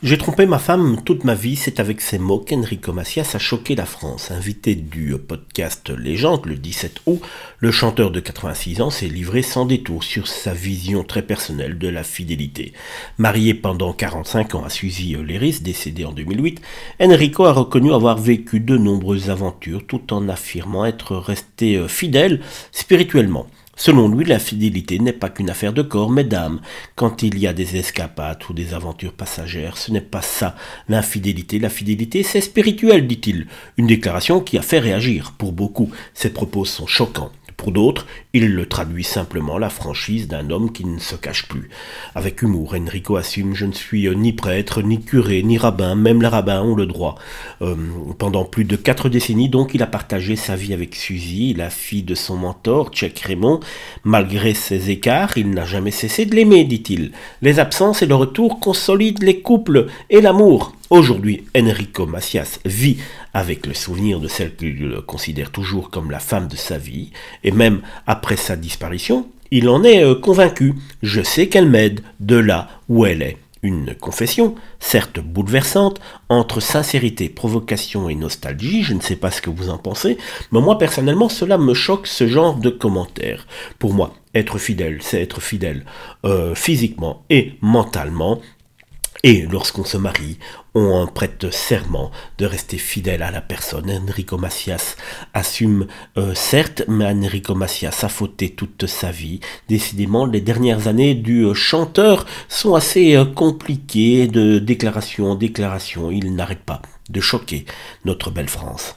J'ai trompé ma femme toute ma vie, c'est avec ces mots qu'Enrico Macias a choqué la France. Invité du podcast Légende le 17 août, le chanteur de 86 ans s'est livré sans détour sur sa vision très personnelle de la fidélité. Marié pendant 45 ans à Suzy Léris, décédée en 2008, Enrico a reconnu avoir vécu de nombreuses aventures tout en affirmant être resté fidèle spirituellement. Selon lui, la fidélité n'est pas qu'une affaire de corps, mais d'âme. Quand il y a des escapades ou des aventures passagères, ce n'est pas ça l'infidélité. La fidélité, c'est spirituel, dit-il. Une déclaration qui a fait réagir. Pour beaucoup, ses propos sont choquants. Pour d'autres, il le traduit simplement la franchise d'un homme qui ne se cache plus. Avec humour, Enrico assume « Je ne suis ni prêtre, ni curé, ni rabbin, même les rabbins ont le droit ». Pendant plus de 4 décennies, donc, il a partagé sa vie avec Suzy, la fille de son mentor, Tchèque Raymond. Malgré ses écarts, il n'a jamais cessé de l'aimer, dit-il. Les absences et le retour consolident les couples et l'amour. Aujourd'hui, Enrico Macias vit avec le souvenir de celle qu'il considère toujours comme la femme de sa vie, et même après sa disparition, il en est convaincu. Je sais qu'elle m'aide de là où elle est. Une confession, certes bouleversante, entre sincérité, provocation et nostalgie, je ne sais pas ce que vous en pensez, mais moi personnellement cela me choque ce genre de commentaires. Pour moi, être fidèle, c'est être fidèle physiquement et mentalement. Et lorsqu'on se marie, on prête serment de rester fidèle à la personne. Enrico Macias assume, certes, mais Enrico Macias a fauté toute sa vie. Décidément, les dernières années du chanteur sont assez compliquées, de déclaration en déclaration. Il n'arrête pas de choquer notre belle France.